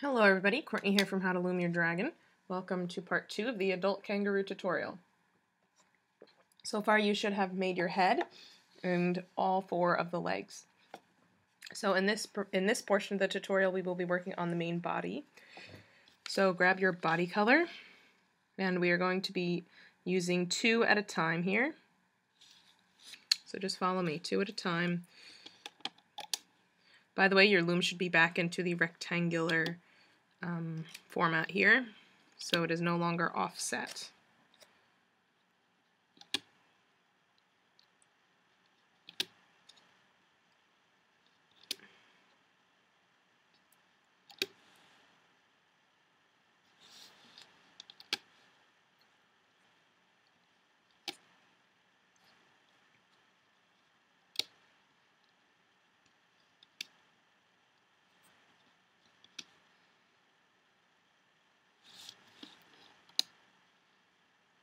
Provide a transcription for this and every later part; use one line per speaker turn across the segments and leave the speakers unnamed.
Hello everybody, Courtney here from How to Loom Your Dragon. Welcome to part 2 of the Adult Kangaroo tutorial. So far you should have made your head and all 4 of the legs. So in this portion of the tutorial we will be working on the main body. So grab your body color and we are going to be using 2 at a time here. So just follow me, 2 at a time. By the way, your loom should be back into the rectangular format here, so it is no longer offset.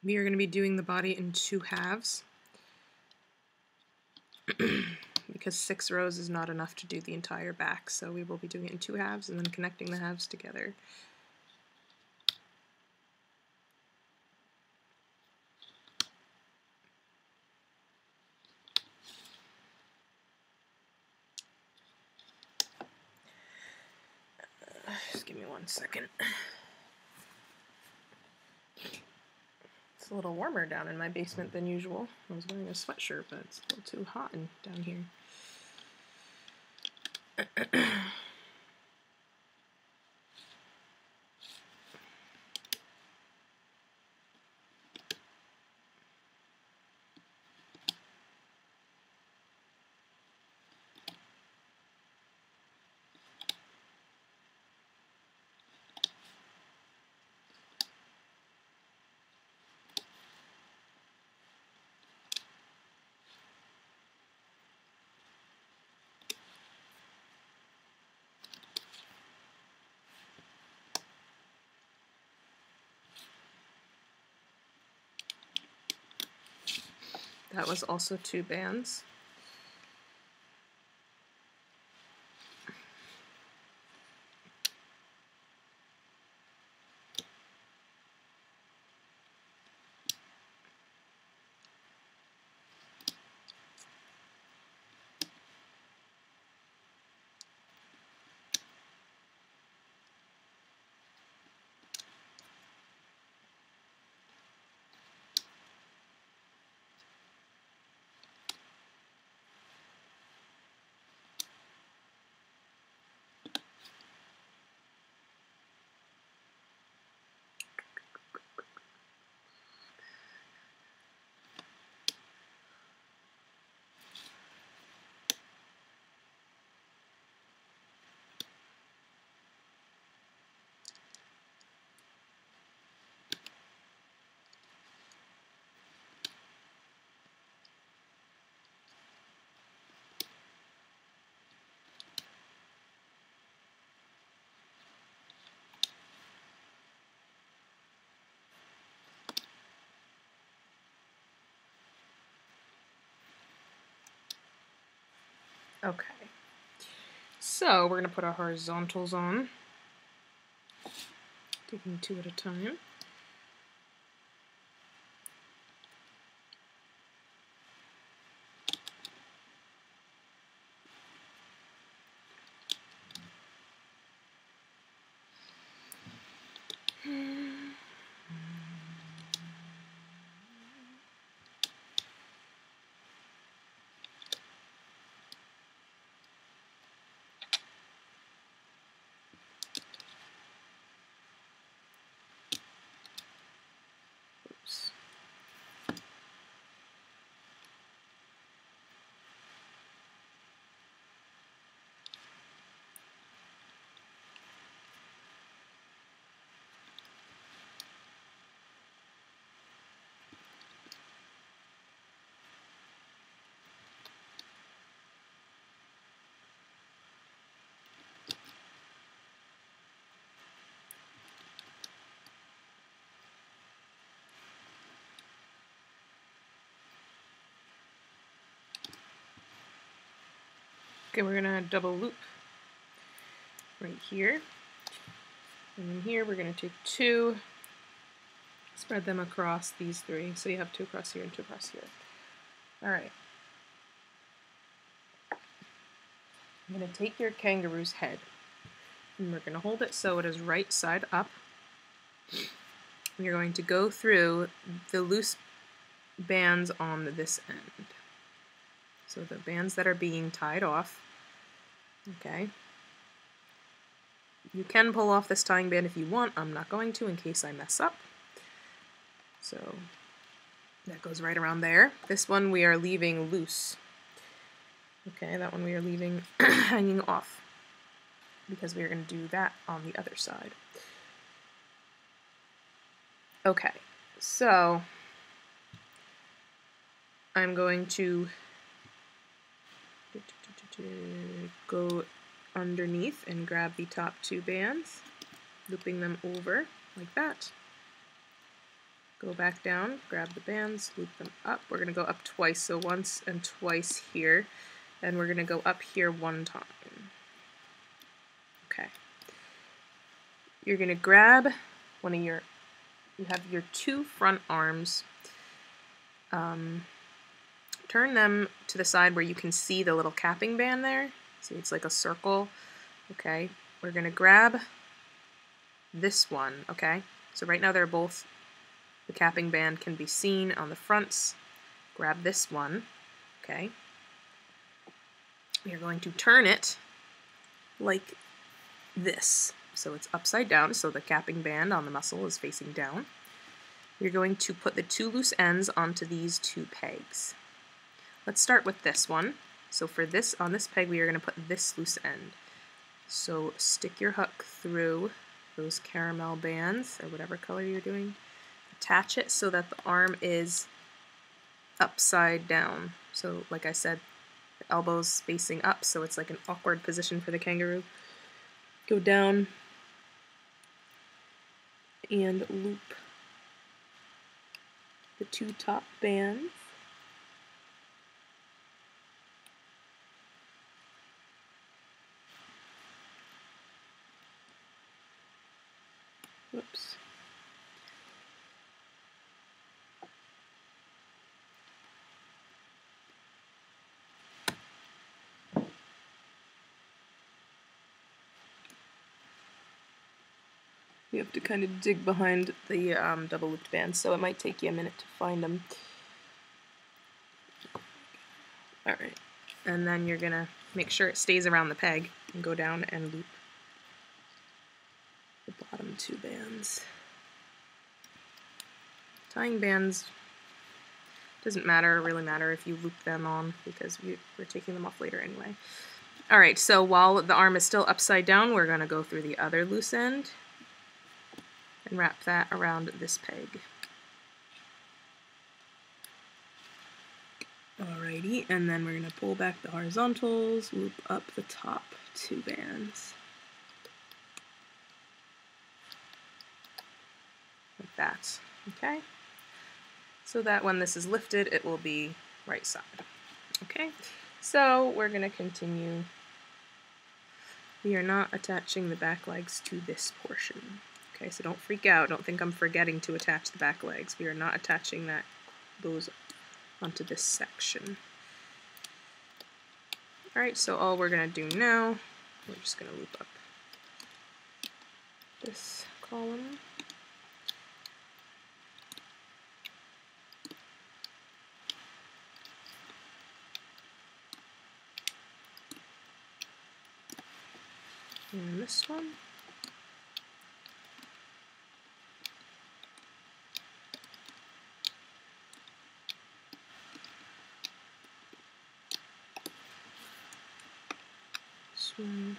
We are going to be doing the body in 2 halves because 6 rows is not enough to do the entire back, so we will be doing it in 2 halves and then connecting the halves together. Just give me 1 second. It's a little warmer down in my basement than usual. I was wearing a sweatshirt, but it's a little too hot down here. That was also 2 bands. Okay, so we're going to put our horizontals on, taking 2 at a time. Okay, we're going to double loop right here. And then here we're going to take 2, spread them across these 3. So you have 2 across here and 2 across here. Alright. I'm going to take your kangaroo's head, and we're going to hold it so it is right side up. And you're going to go through the loose bands on this end. So the bands that are being tied off. Okay. You can pull off this tying band if you want. I'm not going to in case I mess up. So that goes right around there. This one we are leaving loose. Okay, that one we are leaving hanging off because we are going to do that on the other side. Okay, so I'm going to go underneath and grab the top 2 bands, looping them over like that. Go back down, grab the bands, loop them up. We're going to go up twice, so once and twice here, and we're going to go up here 1 time. Okay. You're going to grab one of your, you have your 2 front arms, turn them to the side where you can see the little capping band there. See, it's like a circle. Okay, we're going to grab this one, okay? So right now they're both, the capping band can be seen on the fronts. Grab this one, okay? You're going to turn it like this. So it's upside down, so the capping band on the mussel is facing down. You're going to put the 2 loose ends onto these 2 pegs. Let's start with this one. So for this, on this peg, we are going to put this loose end. So stick your hook through those caramel bands, or whatever color you're doing. Attach it so that the arm is upside down. So like I said, the elbow's facing up, so it's like an awkward position for the kangaroo. Go down and loop the 2 top bands. Whoops. You have to kind of dig behind the double looped bands, so it might take you a minute to find them. Alright, and then you're gonna make sure it stays around the peg and go down and loop the bottom 2 bands. Tying bands doesn't really matter if you loop them on, because we're taking them off later anyway. Alright, so while the arm is still upside down, we're going to go through the other loose end and wrap that around this peg. Alrighty, and then we're going to pull back the horizontals, loop up the top 2 bands. Like that, okay? So that when this is lifted, it will be right side. Okay, so we're going to continue. We are not attaching the back legs to this portion. Okay, so don't freak out. Don't think I'm forgetting to attach the back legs. We are not attaching those onto this section. Alright, so all we're going to do now, we're just going to loop up this column. And this one. This one.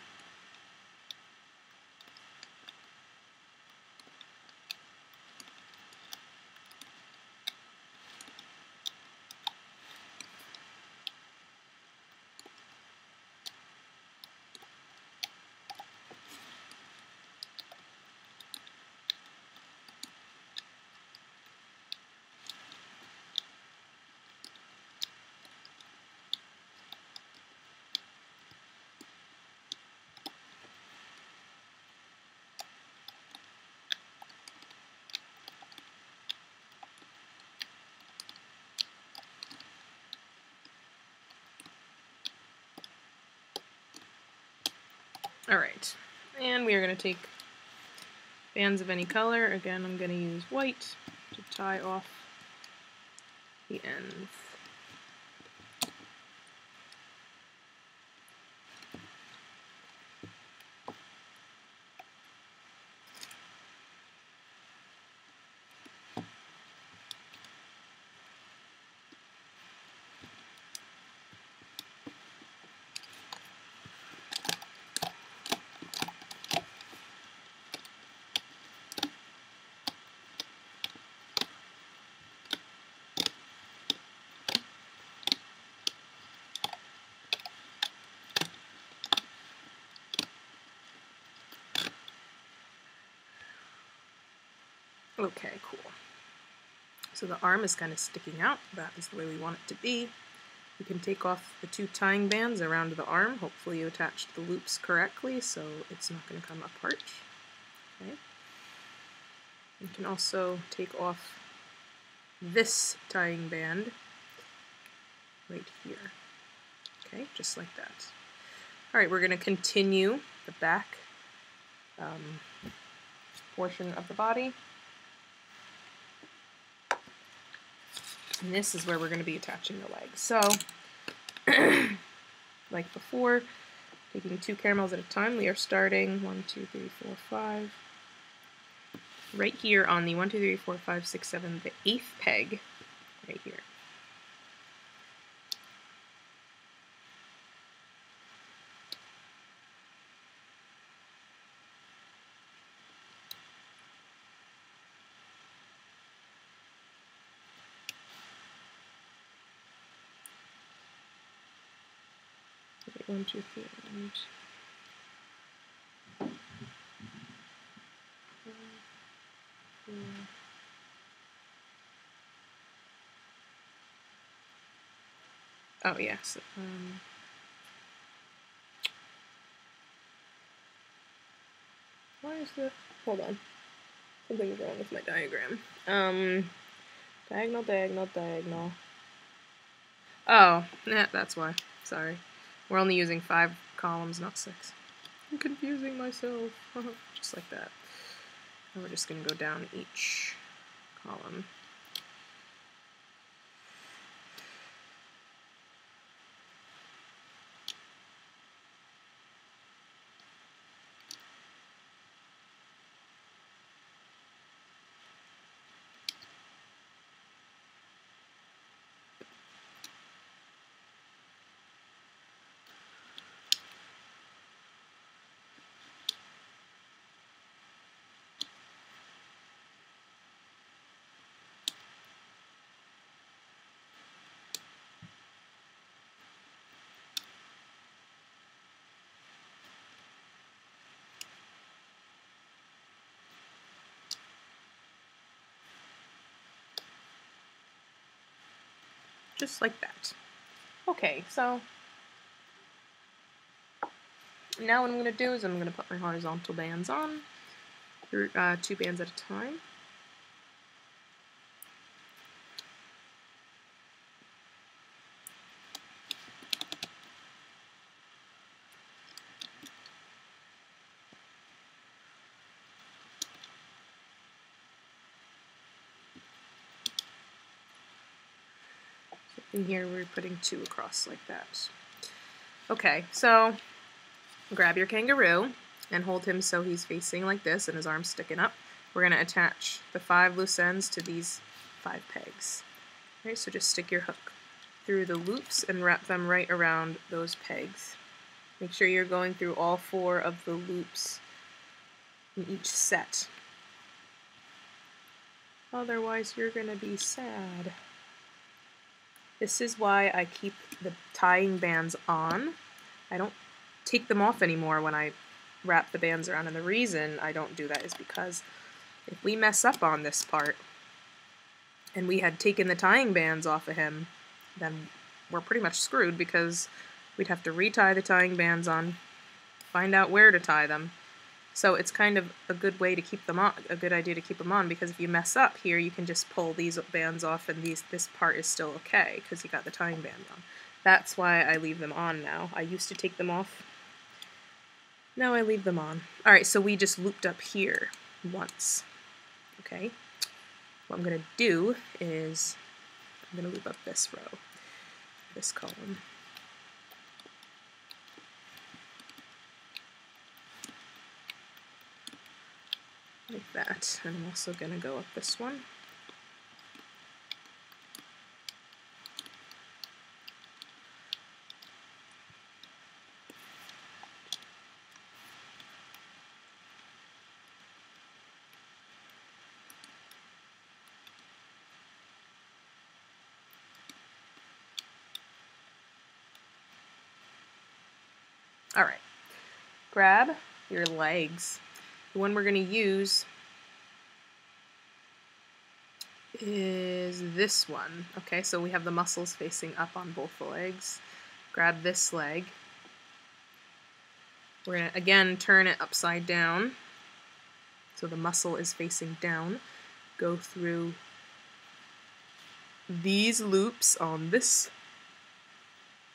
Alright, and we are going to take bands of any color. Again, I'm going to use white to tie off the ends. Okay, cool. So the arm is kind of sticking out. That is the way we want it to be. You can take off the 2 tying bands around the arm. Hopefully you attached the loops correctly so it's not going to come apart. Okay. You can also take off this tying band right here. Okay, just like that. Alright, we're going to continue the back portion of the body. And this is where we're going to be attaching the legs. So, like before, taking 2 caramels at a time, we are starting 1, 2, 3, 4, 5. Right here on the 1, 2, 3, 4, 5, 6, 7, the 8th peg, right here. Okay, 1, 2, 3, and oh yes. Why is that? Hold on. Something's wrong with my diagram. Diagonal, diagonal, diagonal. Oh, that's why. Sorry. We're only using 5 columns, not 6. I'm confusing myself. Just like that. And we're just going to go down each column. Just like that. Okay, so now what I'm going to do is I'm going to put my horizontal bands on, 2 bands at a time. In here we're putting 2 across like that. Okay, so grab your kangaroo and hold him so he's facing like this and his arm's sticking up. We're going to attach the 5 loose ends to these 5 pegs. Okay, so just stick your hook through the loops and wrap them right around those pegs. Make sure you're going through all 4 of the loops in each set. Otherwise you're going to be sad. This is why I keep the tying bands on. I don't take them off anymore when I wrap the bands around, and the reason I don't do that is because if we mess up on this part and we had taken the tying bands off of him, then we're pretty much screwed because we'd have to retie the tying bands on, find out where to tie them. So it's kind of a good way to keep them on, a good idea to keep them on, because if you mess up here, you can just pull these bands off and this part is still okay because you got the tying band on. That's why I leave them on now. I used to take them off Now I leave them on. All right, so we just looped up here once. Okay, what I'm gonna do is I'm gonna loop up this row, this column. Like that, and I'm also gonna go up this one. All right, grab your legs. The one we're going to use is this one. Okay, so we have the muscles facing up on both the legs. Grab this leg. We're going to, again, turn it upside down. So the muscle is facing down. Go through these loops on this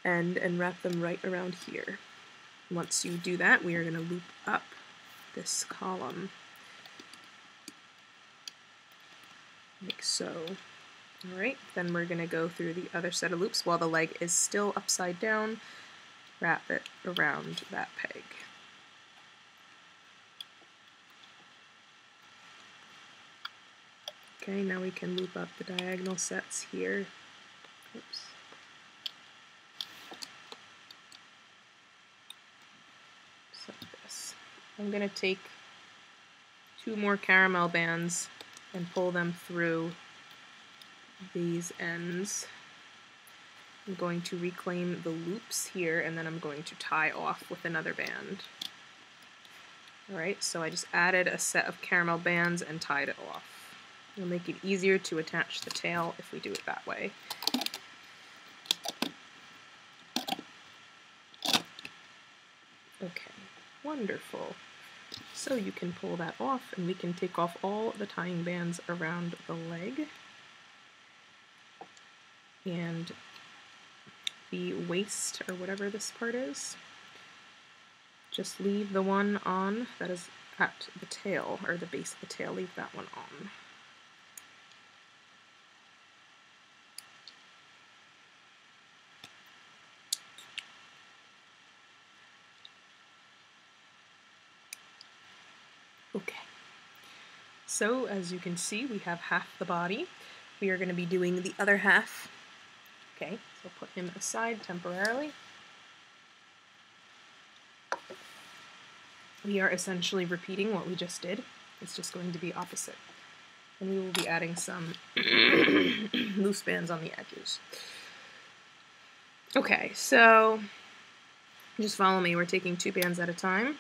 end and wrap them right around here. Once you do that, we are going to loop up this column, like so. Alright, then we're going to go through the other set of loops while the leg is still upside down, wrap it around that peg. Okay, now we can loop up the diagonal sets here. Oops. I'm going to take 2 more caramel bands and pull them through these ends. I'm going to reclaim the loops here, and then I'm going to tie off with another band. Alright, so I just added a set of caramel bands and tied it off. It'll make it easier to attach the tail if we do it that way. Okay, wonderful. So you can pull that off, and we can take off all the tying bands around the leg. And the waist, or whatever this part is, just leave the one on that is at the tail, or the base of the tail, leave that one on. Okay, so as you can see, we have half the body. We are going to be doing the other half. Okay, so put him aside temporarily. We are essentially repeating what we just did. It's just going to be opposite. And we will be adding some loose bands on the edges. Okay, so just follow me. We're taking 2 bands at a time.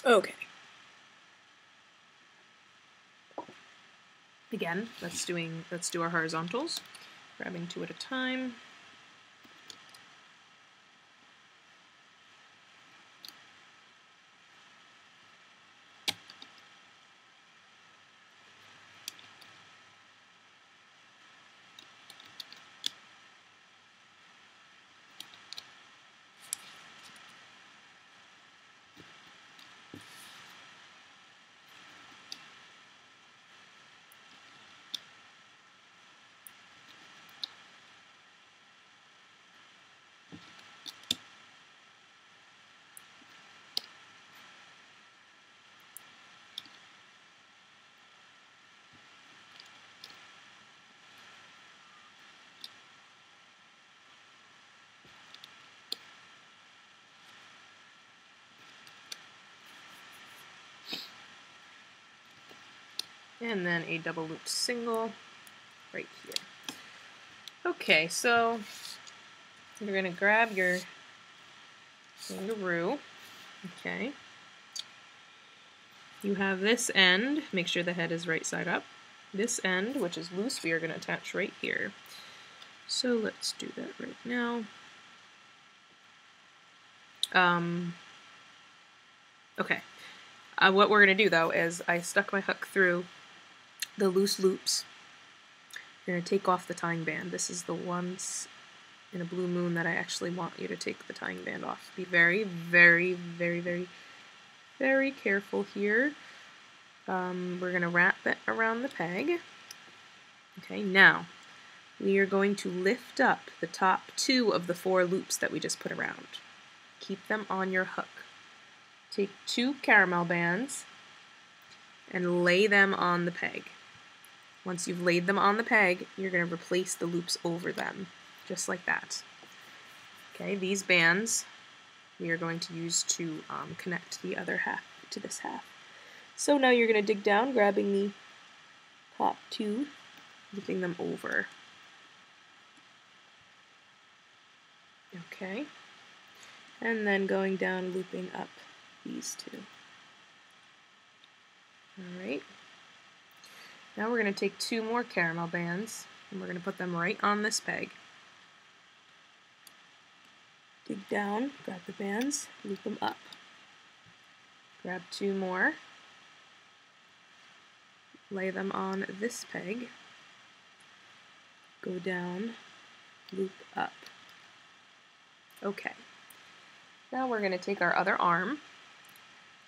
Okay. Again, let's do our horizontals, grabbing 2 at a time. And then a double loop single right here. Okay, so you're going to grab your kangaroo. Okay. You have this end, make sure the head is right side up. This end, which is loose, we are going to attach right here. So let's do that right now. Okay. What we're going to do though is I stuck my hook through the loose loops. You're going to take off the tying band. This is the ones in a blue moon that I actually want you to take the tying band off. Be very, very, very, very, very careful here. We're going to wrap it around the peg. Okay, now we are going to lift up the top 2 of the 4 loops that we just put around. Keep them on your hook. Take 2 caramel bands and lay them on the peg. Once you've laid them on the peg, you're going to replace the loops over them, just like that. Okay, these bands we are going to use to connect the other half to this half. So now you're going to dig down, grabbing the top 2, looping them over. Okay, and then going down, looping up these 2. Alright, now we're going to take 2 more caramel bands and we're going to put them right on this peg. Dig down, grab the bands, loop them up. Grab 2 more, lay them on this peg, go down, loop up. Okay, now we're going to take our other arm.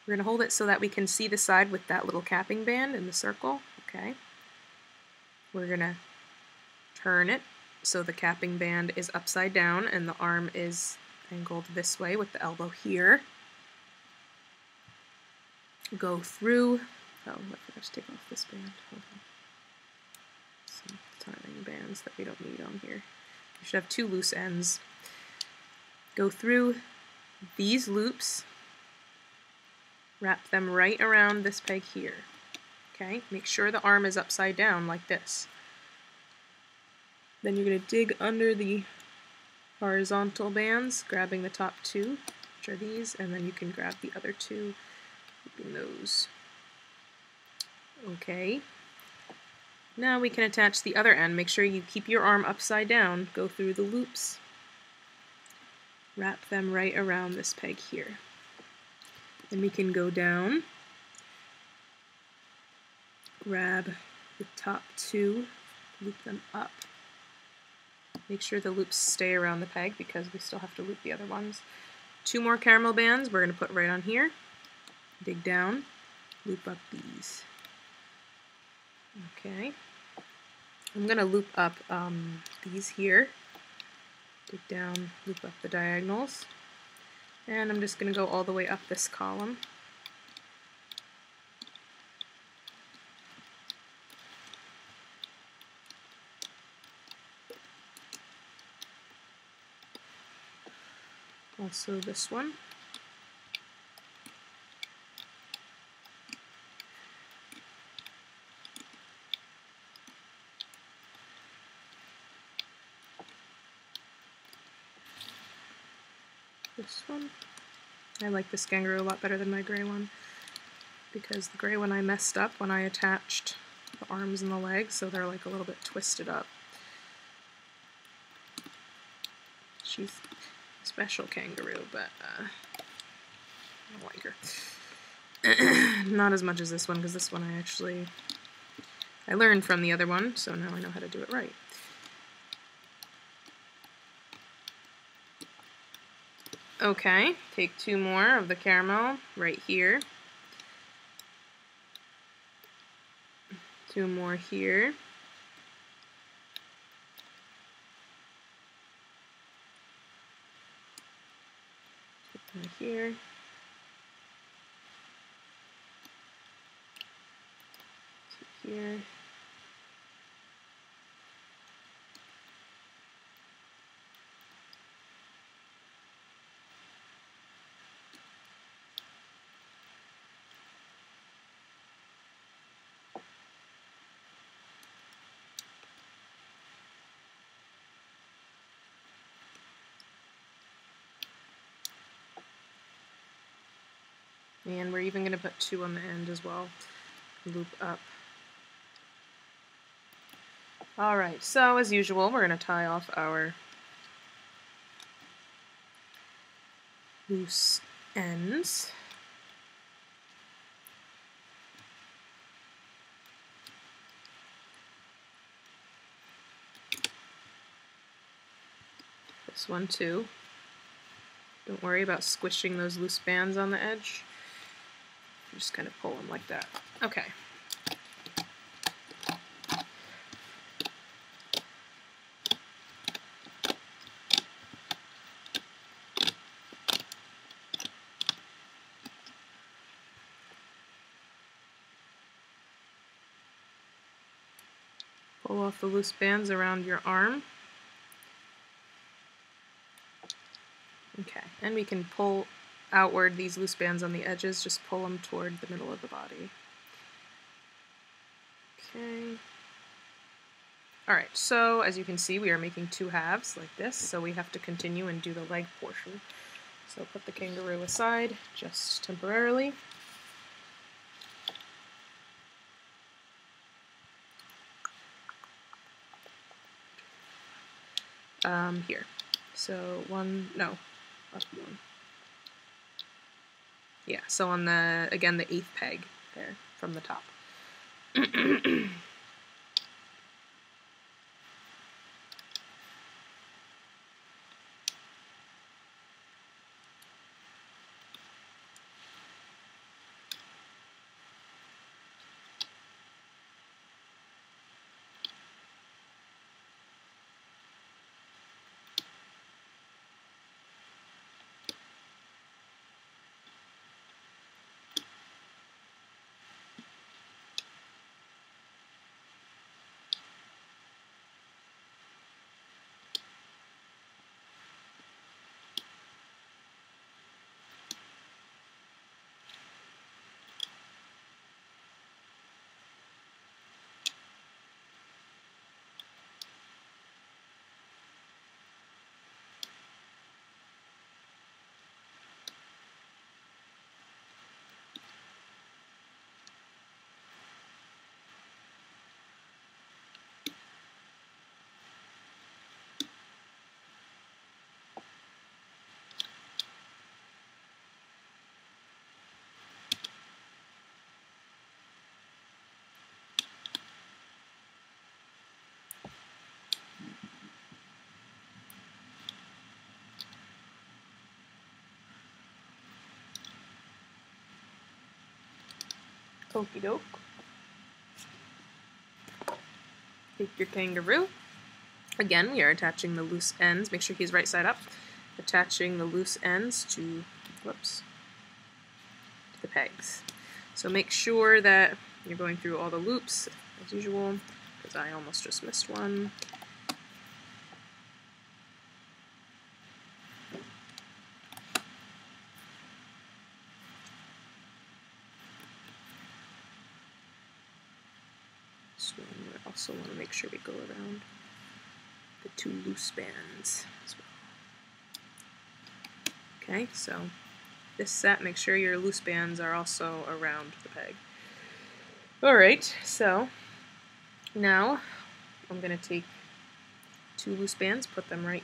We're going to hold it so that we can see the side with that little capping band in the circle. Okay. We're going to turn it so the capping band is upside down and the arm is angled this way with the elbow here. Go through. Oh, I forgot to take off this band. Hold on. Some tying bands that we don't need on here. You should have 2 loose ends. Go through these loops. Wrap them right around this peg here. Okay, make sure the arm is upside down like this. Then you're going to dig under the horizontal bands, grabbing the top 2, which are these, and then you can grab the other 2, looping those. Okay, now we can attach the other end. Make sure you keep your arm upside down, go through the loops, wrap them right around this peg here. Then we can go down, grab the top 2, loop them up. Make sure the loops stay around the peg because we still have to loop the other ones. 2 more caramel bands we're going to put right on here. Dig down, loop up these. Okay. I'm going to loop up these here. Dig down, loop up the diagonals. And I'm just going to go all the way up this column. Also this one. This one. I like this kangaroo a lot better than my gray one, because the gray one I messed up when I attached the arms and the legs, so they're like a little bit twisted up. She's a special kangaroo, but I don't like her. Not as much as this one, because this one I learned from the other one, so now I know how to do it right. Okay, take 2 more of the caramel right here. 2 more here. Right here. Here. And we're even going to put 2 on the end as well. Loop up. Alright, so as usual, we're going to tie off our loose ends. This one too. Don't worry about squishing those loose bands on the edge. Just kind of pull them like that. Okay. Pull off the loose bands around your arm. Okay, and we can pull outward these loose bands on the edges, just pull them toward the middle of the body. Okay. Alright, so as you can see, we are making 2 halves like this, so we have to continue and do the leg portion. So put the kangaroo aside just temporarily. Here. So no, up 1. Yeah, so on the, again, the 8th peg there from the top. Okie doke. Take your kangaroo. Again, we are attaching the loose ends. Make sure he's right side up. Attaching the loose ends to, whoops, to the pegs. So make sure that you're going through all the loops as usual, because I almost just missed one. So we also want to make sure we go around the 2 loose bands as well. Okay, so this set, make sure your loose bands are also around the peg. Alright, so now I'm going to take 2 loose bands, put them right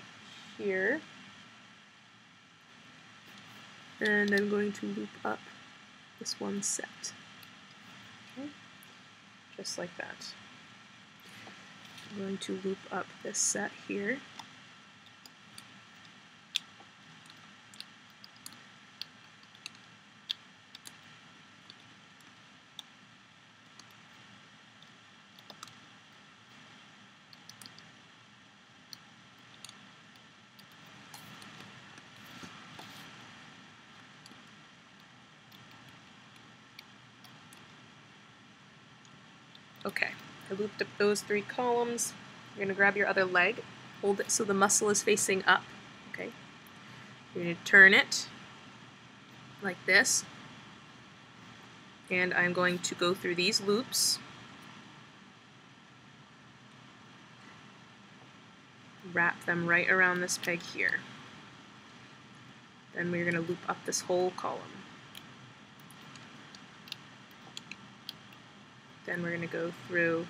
here, and I'm going to loop up this one set. Okay. Just like that. I'm going to loop up this set here. Okay, I looped up those 3 columns. You're going to grab your other leg, hold it so the muscle is facing up. Okay, you're going to turn it like this, and I'm going to go through these loops, wrap them right around this peg here. Then we're going to loop up this whole column. Then we're going to go through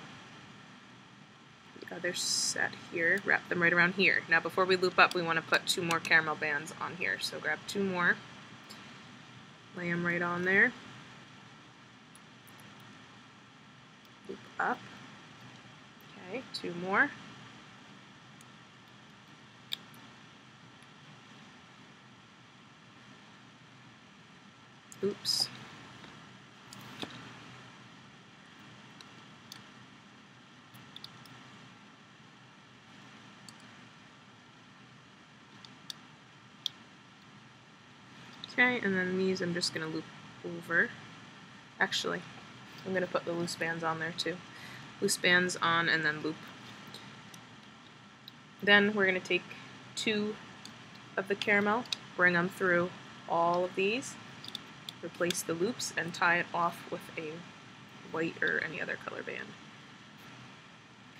the other set here, wrap them right around here. Now before we loop up, we want to put 2 more caramel bands on here. So grab 2 more, lay them right on there, loop up. Okay, 2 more. Oops. Okay, and then these I'm just going to loop over. Actually, I'm going to put the loose bands on there too. Loose bands on and then loop. Then we're going to take 2 of the caramel, bring them through all of these, replace the loops, and tie it off with a white or any other color band.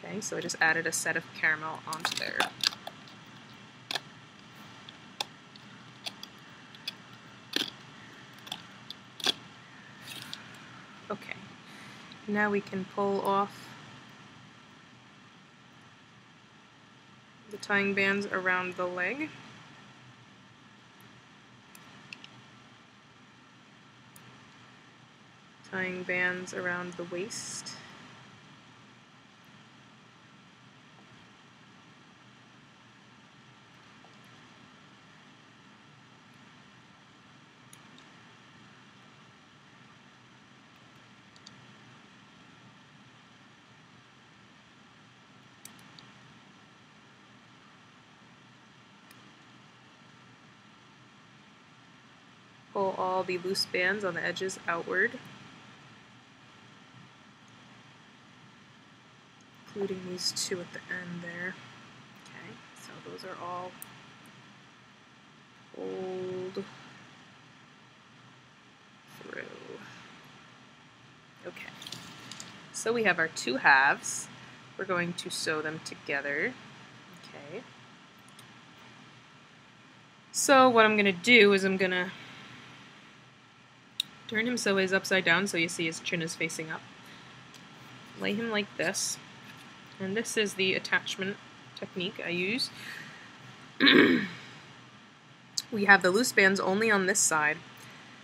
Okay, so I just added a set of caramel onto there. Okay, now we can pull off the tying bands around the leg. Tying bands around the waist. Pull all the loose bands on the edges outward, including these 2 at the end there. Okay, so those are all pulled through. Okay, so we have our 2 halves. We're going to sew them together. Okay. So what I'm going to do is I'm going to turn him so he's upside down so you see his chin is facing up. Lay him like this. And this is the attachment technique I use. We have the loose bands only on this side.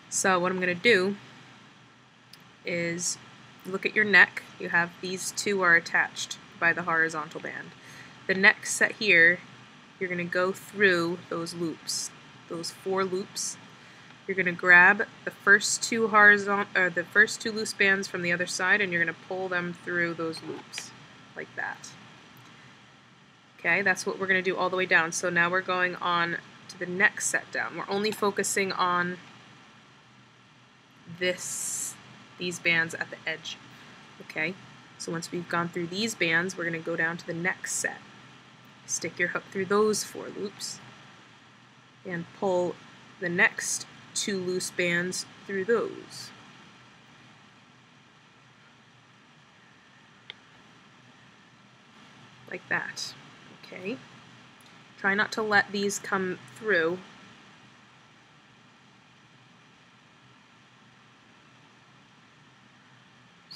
So what I'm going to do is look at your neck. You have these 2 are attached by the horizontal band. The next set here, you're going to go through those loops, those 4 loops. You're going to grab the first 2 loose bands from the other side, and you're going to pull them through those loops like that. Okay, that's what we're going to do all the way down. So now we're going on to the next set down. We're only focusing on these bands at the edge. Okay, so once we've gone through these bands, we're going to go down to the next set. Stick your hook through those 4 loops and pull the next 2 loose bands through those. Like that. Okay. Try not to let these come through.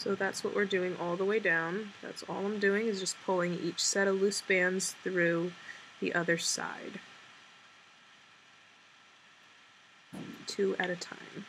So that's what we're doing all the way down. That's all I'm doing is just pulling each set of loose bands through the other side, 2 at a time.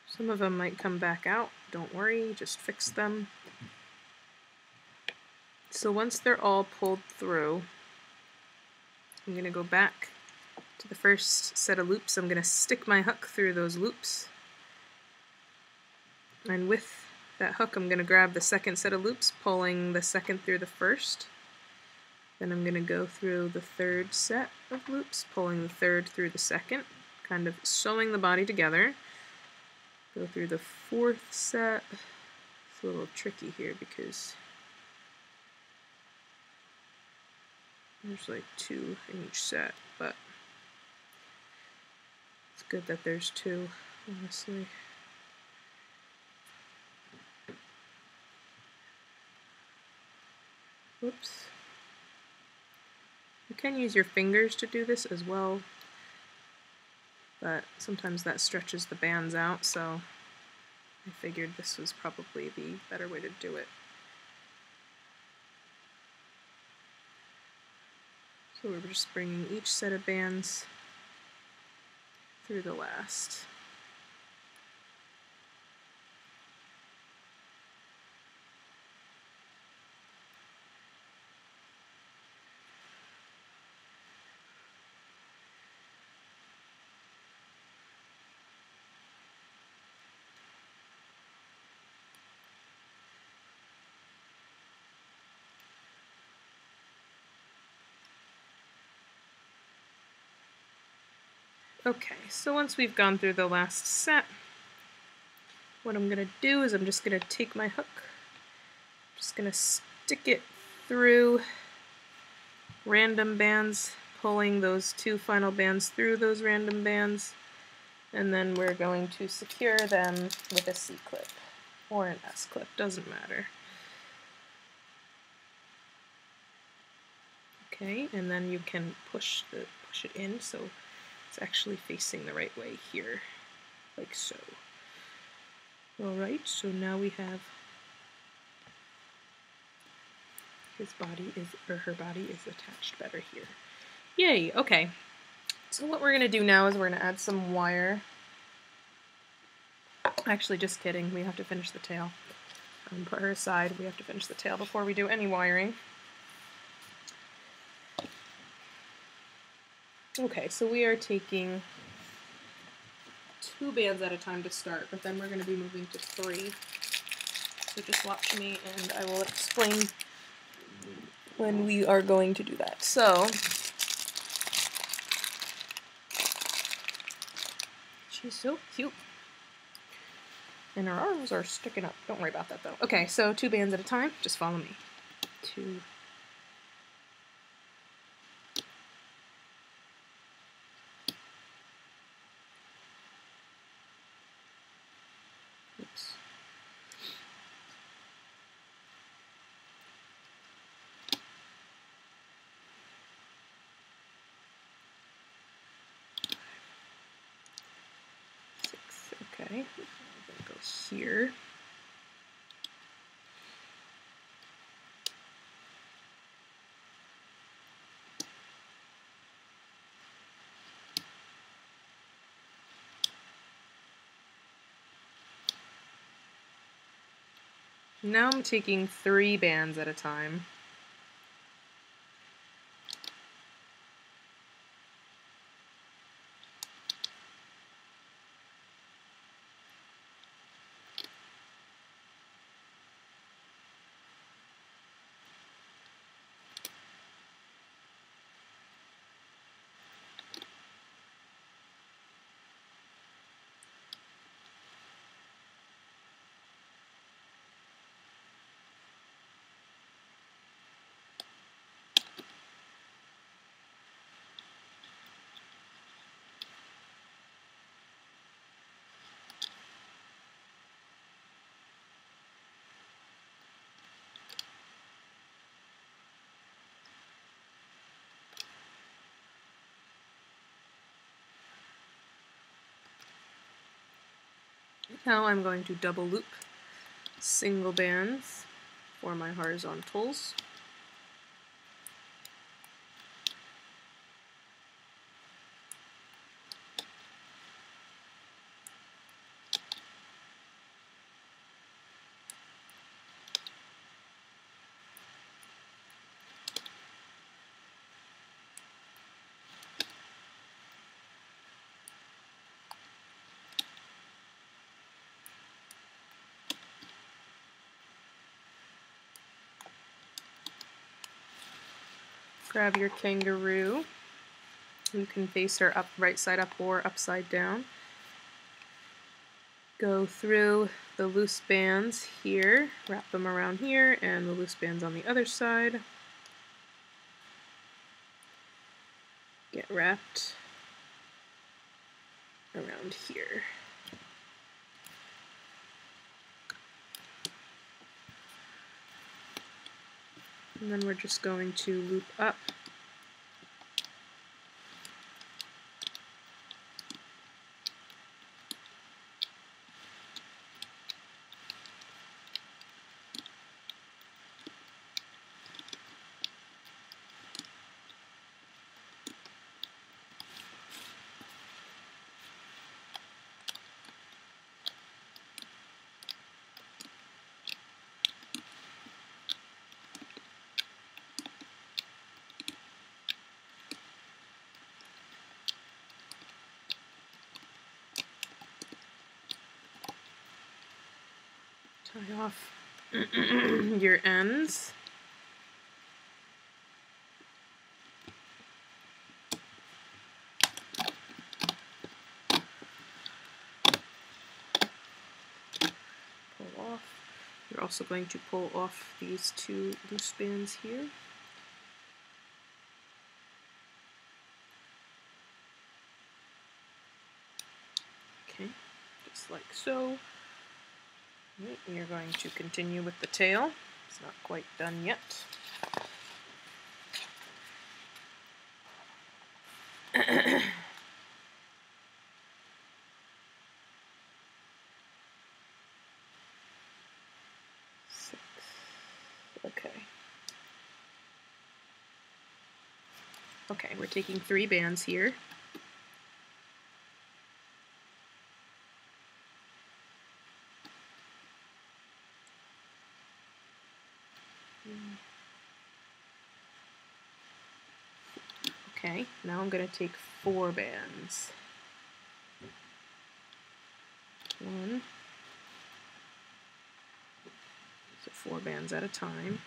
Some of them might come back out, don't worry, just fix them. So once they're all pulled through, I'm going to go back to the first set of loops. I'm going to stick my hook through those loops. And with that hook, I'm going to grab the second set of loops, pulling the second through the first. Then I'm going to go through the third set of loops, pulling the third through the second, kind of sewing the body together. Go through the fourth set. It's a little tricky here because there's like 2 in each set, but it's good that there's 2, honestly. Whoops. You can use your fingers to do this as well, but sometimes that stretches the bands out, so I figured this was probably the better way to do it. So we're just bringing each set of bands through the last. Okay, so once we've gone through the last set, what I'm going to do is I'm just going to take my hook, just going to stick it through random bands, pulling those 2 final bands through those random bands, and then we're going to secure them with a C-clip or an S-clip, doesn't matter. Okay, and then you can push it in so it's actually facing the right way here, like so. Alright, so now we have his body is, or her body is attached better here. Yay, okay. So what we're going to do now is we're going to add some wire. Actually, just kidding, we have to finish the tail. Put her aside, we have to finish the tail before we do any wiring. Okay, so we are taking 2 bands at a time to start, but then we're going to be moving to 3. So just watch me and I will explain when we are going to do that. So, she's so cute. And her arms are sticking up. Don't worry about that though. Okay, so 2 bands at a time, just follow me. 2. Oops. Okay, I'm gonna go here. Now I'm taking 3 bands at a time. Now I'm going to double loop single bands for my horizontals. Grab your kangaroo. You can face her up, right side up or upside down. Go through the loose bands here, wrap them around here, and the loose bands on the other side. Get wrapped around here. And then we're just going to loop up. Tie off your ends. Pull off. You're also going to pull off these 2 loose bands here. Okay, just like so. You're going to continue with the tail. It's not quite done yet. Six. Okay. Okay, we're taking 3 bands here. Okay, now I'm going to take 4 bands. 1. So 4 bands at a time.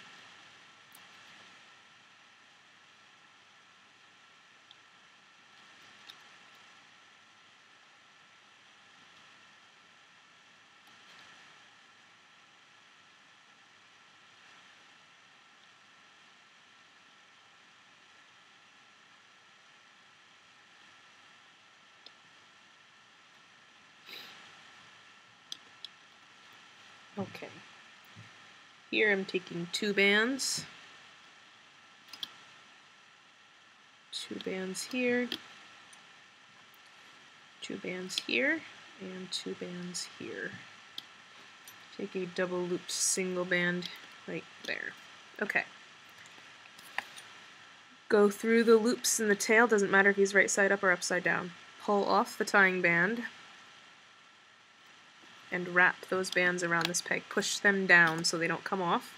Okay. Here I'm taking 2 bands. 2 bands here. 2 bands here. And 2 bands here. Take a double looped single band right there. Okay. Go through the loops in the tail, doesn't matter if he's right side up or upside down. Pull off the tying band and wrap those bands around this peg. Push them down so they don't come off.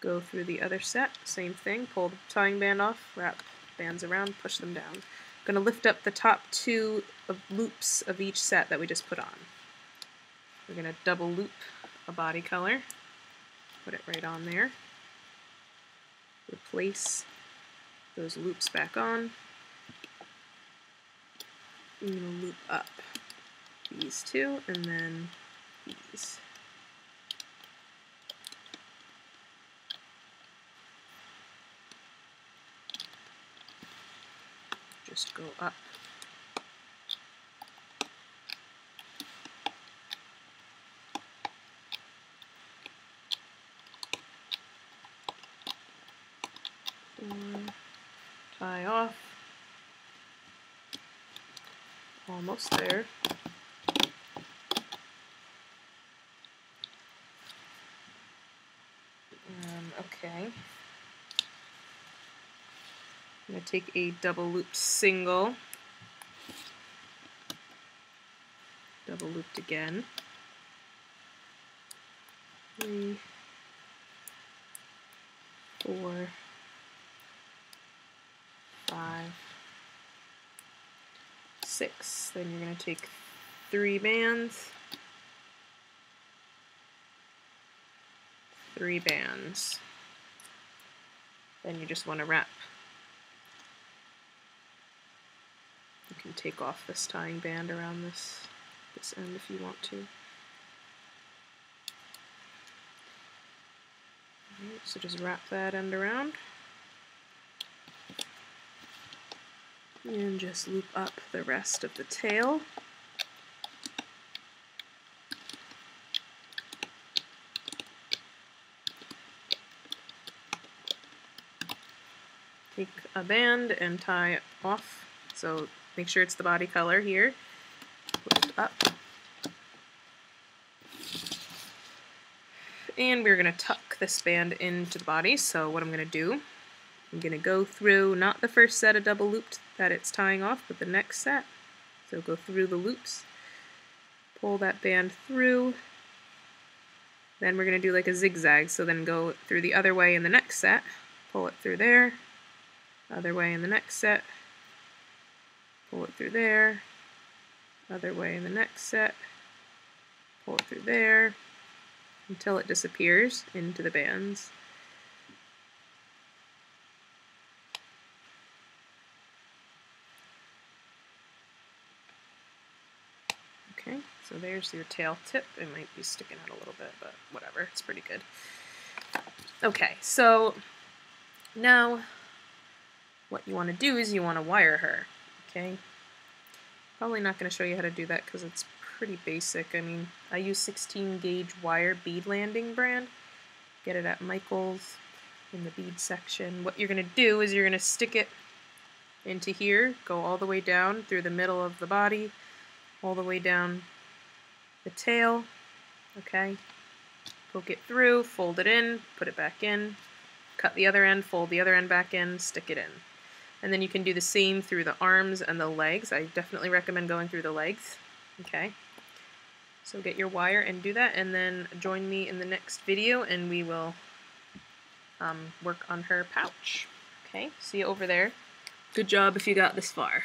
Go through the other set, same thing, pull the tying band off, wrap bands around, push them down. I'm going to lift up the top 2 loops of each set that we just put on. We're going to double loop a body color, put it right on there, replace those loops back on. I'm going to loop up these 2 and then these. Just go up. Tie off. Almost there. Okay. I'm going to take a double looped single, double looped again, 3, 4, 5, 6. Then you're going to take 3 bands, 3 bands. Then you just want to wrap. You can take off this tying band around this end if you want to. Right, so just wrap that end around. And just loop up the rest of the tail. Take a band and tie it off. So make sure it's the body color here. Lift up. And we're going to tuck this band into the body. So what I'm going to do, I'm going to go through not the first set of double looped that it's tying off, but the next set. So go through the loops, pull that band through, then we're going to do like a zigzag, so then go through the other way in the next set, pull it through there, other way in the next set, pull it through there, other way in the next set, pull it through there, until it disappears into the bands. Okay, so there's your tail tip. It might be sticking out a little bit, but whatever, it's pretty good. Okay, so now what you want to do is you want to wire her, okay? Probably not going to show you how to do that because it's pretty basic. I mean, I use 16 gauge wire bead landing brand. Get it at Michael's in the bead section. What you're going to do is you're going to stick it into here, go all the way down through the middle of the body, all the way down the tail, okay? Poke it through, fold it in, put it back in, cut the other end, fold the other end back in, stick it in. And then you can do the same through the arms and the legs. I definitely recommend going through the legs, okay? So get your wire and do that, and then join me in the next video and we will work on her pouch. Okay, see you over there. Good job if you got this far.